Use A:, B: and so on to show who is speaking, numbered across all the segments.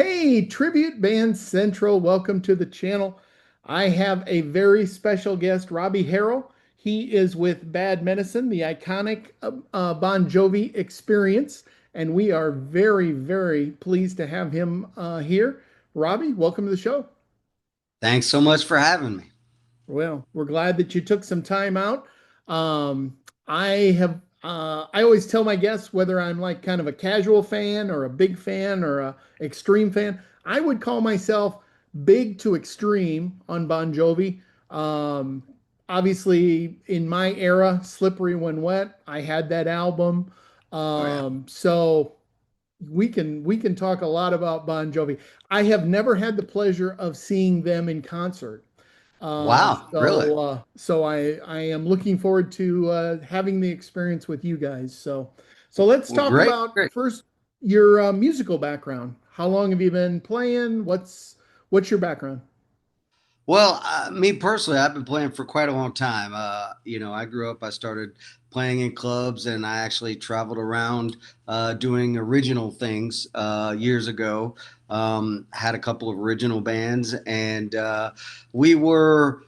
A: Hey, Tribute Band Central, welcome to the channel. I have a very special guest, Robbie Harrel. He is with Bad Medicine, the iconic Bon Jovi Experience, and we are very, very pleased to have him here. Robbie, welcome to the show.
B: Thanks so much for having me.
A: Well, we're glad that you took some time out. Um, I always tell my guests whether I'm like kind of a casual fan or a big fan or a extreme fan. I would call myself big to extreme on Bon Jovi. Um, Obviously, in my era, Slippery When Wet, I had that album.
B: Oh yeah.
A: So we can talk a lot about Bon Jovi. I have never had the pleasure of seeing them in concert.
B: Wow, really?
A: So I am looking forward to having the experience with you guys. So let's
B: Well,
A: talk
B: great,
A: about
B: great.
A: first your musical background. How long have you been playing? What's your background?
B: Well, me personally, I've been playing for quite a long time. I grew up, I started playing in clubs and I actually traveled around doing original things years ago. Had a couple of original bands and we were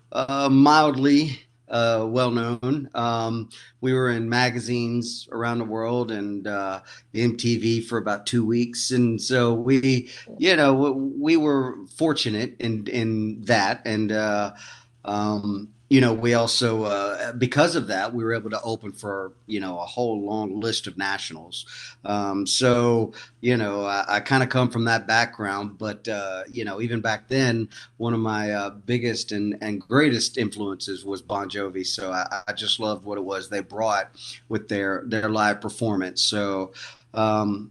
B: mildly well known. We were in magazines around the world and MTV for about 2 weeks. And so we were fortunate in that, and we also because of that we were able to open for a whole long list of nationals. So I kind of come from that background, but even back then, one of my biggest and greatest influences was Bon Jovi. So I just loved what it was they brought with their live performance. So and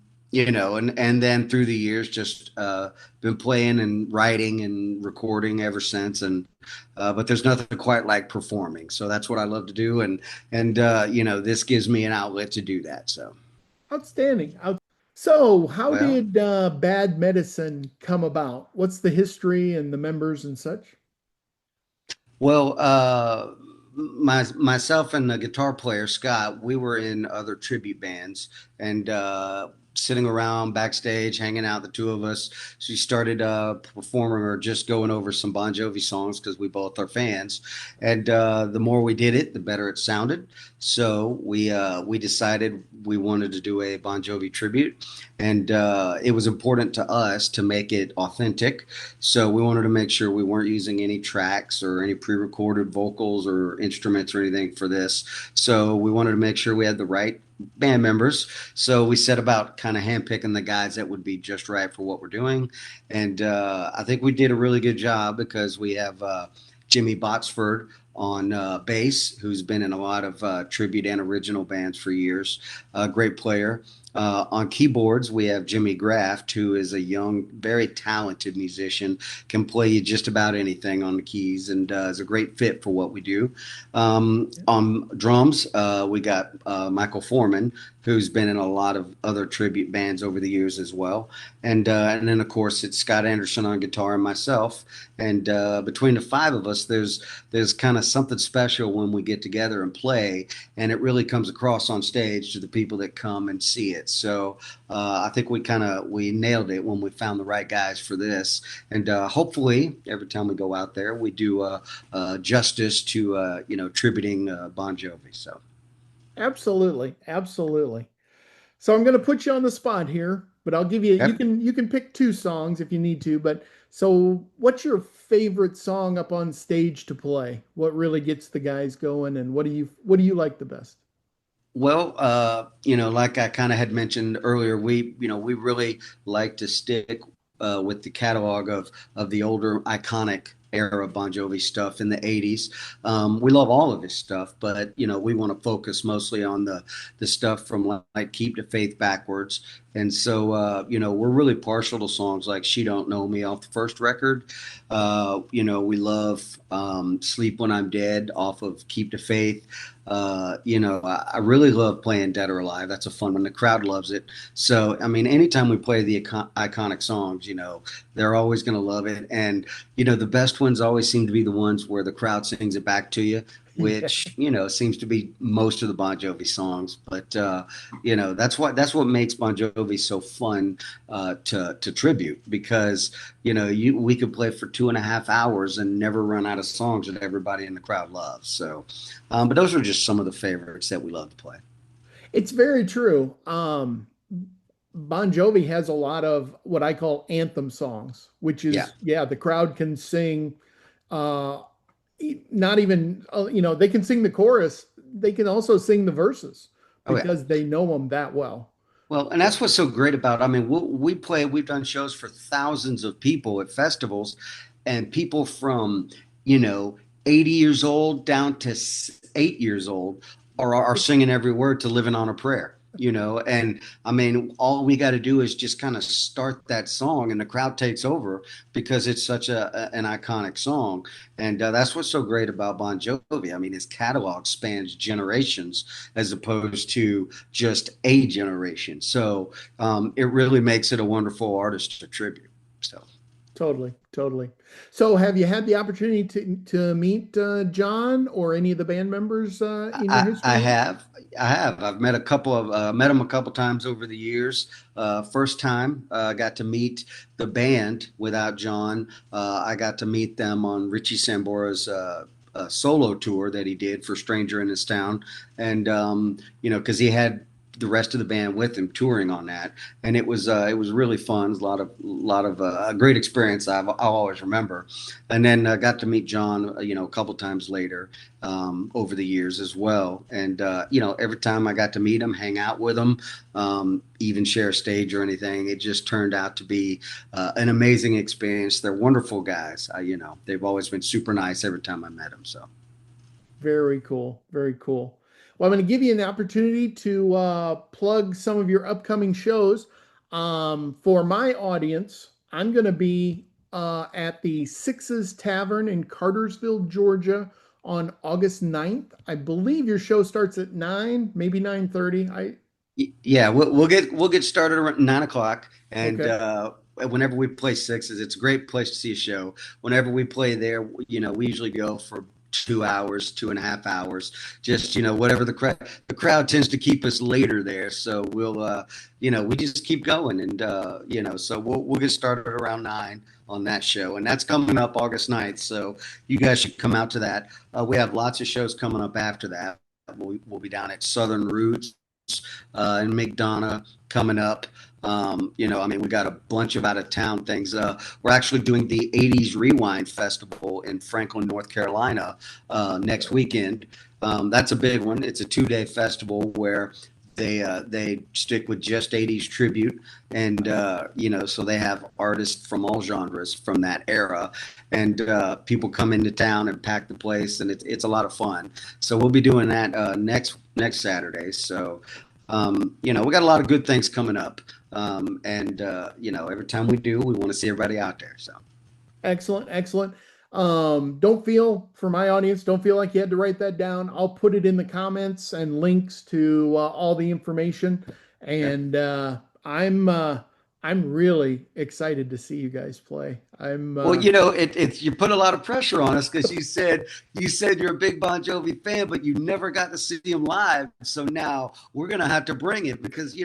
B: then through the years, just been playing and writing and recording ever since. And but there's nothing quite like performing. So that's what I love to do, and this gives me an outlet to do that. So
A: Outstanding. So how
B: well.
A: did Bad Medicine come about? What's the history and the members and such?
B: Well, myself and the guitar player Scott, we were in other tribute bands and sitting around backstage, hanging out, the two of us. So we started performing or just going over some Bon Jovi songs because we both are fans. And the more we did it, the better it sounded. So we decided we wanted to do a Bon Jovi tribute, and it was important to us to make it authentic. So we wanted to make sure we weren't using any tracks or any pre-recorded vocals or instruments or anything for this. So we wanted to make sure we had the right band members. So we set about kind of handpicking the guys that would be just right for what we're doing. And I think we did a really good job because we have Jimmy Botsford on bass, who's been in a lot of tribute and original bands for years. A great player. On keyboards, we have Jimmy Graft, who is a young, very talented musician, can play just about anything on the keys, and is a great fit for what we do. On drums, we got Michael Foreman, who's been in a lot of other tribute bands over the years as well. And then, of course, it's Scott Anderson on guitar and myself. And between the five of us, there's kind of something special when we get together and play, and it really comes across on stage to the people that come and see it. So I think we nailed it when we found the right guys for this, and hopefully every time we go out there, we do justice to tributing Bon Jovi. So
A: Absolutely, absolutely. So I'm going to put you on the spot here, but I'll give you
B: yep.
A: you can pick two songs if you need to, but so what's your favorite song up on stage to play? What really gets the guys going and what do you like the best?
B: Well, like I kind of had mentioned earlier, we really like to stick with the catalog of the older iconic era Bon Jovi stuff in the 80s. We love all of his stuff, but we want to focus mostly on the stuff from like Keep the Faith backwards. And so we're really partial to songs like She Don't Know Me off the first record. We love Sleep When I'm Dead off of Keep the Faith. I really love playing Dead or Alive. That's a fun one. The crowd loves it. So, I mean, anytime we play the iconic songs, they're always going to love it. And, the best ones always seem to be the ones where the crowd sings it back to you.
A: Yeah.
B: which seems to be most of the Bon Jovi songs. But that's what makes Bon Jovi so fun to tribute, because we could play for 2.5 hours and never run out of songs that everybody in the crowd loves. So, but those are just some of the favorites that we love to play.
A: It's very true. Bon Jovi has a lot of what I call anthem songs, which
B: Yeah.
A: is, yeah, the crowd can sing, uh, not even, they can sing the chorus. They can also sing the verses
B: Oh yeah.
A: because they know them that well.
B: Well, and that's what's so great about. I mean, we've done shows for thousands of people at festivals, and people from, you know, 80 years old down to 8 years old are singing every word to Living on a Prayer. And I mean, all we got to do is just kind of start that song, and the crowd takes over because it's such an iconic song. And that's what's so great about Bon Jovi. I mean, his catalog spans generations as opposed to just a generation. So it really makes it a wonderful artist to tribute. So.
A: Totally, totally. So, have you had the opportunity to meet John or any of the band members in your
B: I
A: history?
B: have. I have. I've met him a couple times over the years. First time, got to meet the band without John. I got to meet them on Richie Sambora's solo tour that he did for Stranger in His Town. And, because he had the rest of the band with him touring on that, and it was really fun. It was a lot of a great experience I'll always remember. And then got to meet John, a couple times later, over the years as well. And every time I got to meet him, hang out with him, even share a stage or anything, it just turned out to be an amazing experience. They're wonderful guys. They've always been super nice every time I met them. So.
A: Very cool. Very cool. Well, I'm going to give you an opportunity to plug some of your upcoming shows. For my audience, I'm going to be at the Sixes Tavern in Cartersville, Georgia on August 9th. I believe your show starts at 9, maybe 9:30.
B: Yeah, we'll get started around 9 o'clock, and
A: Okay.
B: whenever we play Sixes, it's a great place to see a show. Whenever we play there, we usually go for 2 hours, 2.5 hours. Just whatever the crowd tends to keep us later there, so we just keep going, and so we'll get started around 9 on that show, and that's coming up August 9th. So you guys should come out to that. We have lots of shows coming up after that. We'll be down at Southern Roots and McDonough coming up. I mean, we got a bunch of out of town things. We're actually doing the 80s Rewind Festival in Franklin, North Carolina next weekend. That's a big one. It's a 2-day festival where they stick with just 80s tribute, and so they have artists from all genres from that era, and people come into town and pack the place, and it's a lot of fun. So we'll be doing that next Saturday. So we got a lot of good things coming up, and every time we do, we want to see everybody out there. So.
A: Excellent, excellent. Don't feel, for my audience, don't feel like you had to write that down. I'll put it in the comments and links to all the information.
B: Okay.
A: And I'm really excited to see you guys play. I'm
B: Well, you put a lot of pressure on us because you said you're a big Bon Jovi fan, but you never got to see him live. So now we're gonna have to bring it, because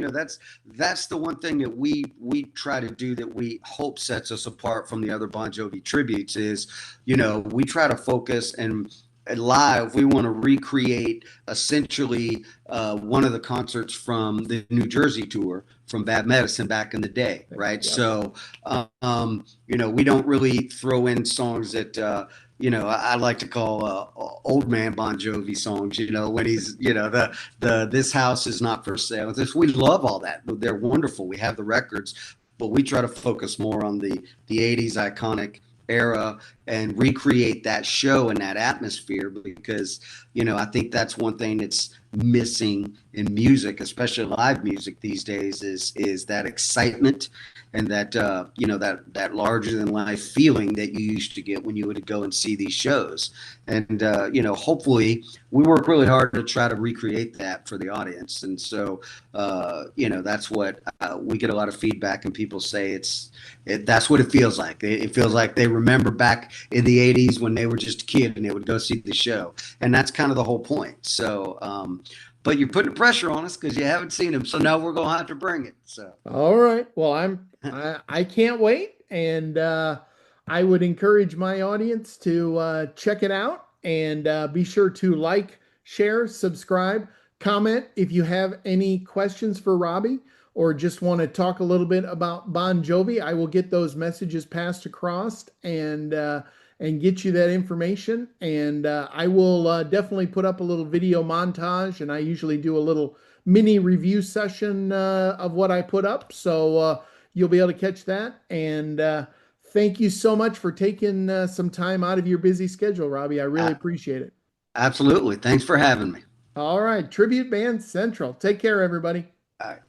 B: that's the one thing that we try to do that we hope sets us apart from the other Bon Jovi tributes is, we try to focus and live, we want to recreate essentially one of the concerts from the New Jersey tour from Bad Medicine back in the day, right?
A: yep.
B: So, we don't really throw in songs that, I like to call old man Bon Jovi songs, when he's, the This House Is Not For Sale. We love all that. They're wonderful. We have the records, but we try to focus more on the 80s iconic era and recreate that show and that atmosphere, because I think that's one thing that's missing in music, especially live music these days, is that excitement and that that larger than life feeling that you used to get when you would go and see these shows. And hopefully we work really hard to try to recreate that for the audience. And so that's what we get a lot of feedback, and people say that's what it feels like. It feels like they remember back in the 80s when they were just a kid and they would go see the show. And that's kind of the whole point. So, but you're putting pressure on us because you haven't seen them. So now we're going to have to bring it. So,
A: All right. Well, I can't wait, and I would encourage my audience to check it out and be sure to like, share, subscribe, comment if you have any questions for Robbie or just want to talk a little bit about Bon Jovi. I will get those messages passed across and get you that information. And I will definitely put up a little video montage, and I usually do a little mini review session of what I put up. So you'll be able to catch that. And thank you so much for taking some time out of your busy schedule, Robbie. I really
B: uh,
A: appreciate it.
B: absolutely. Thanks for having me.
A: All right, Tribute Band Central. Take care, everybody.
B: All right.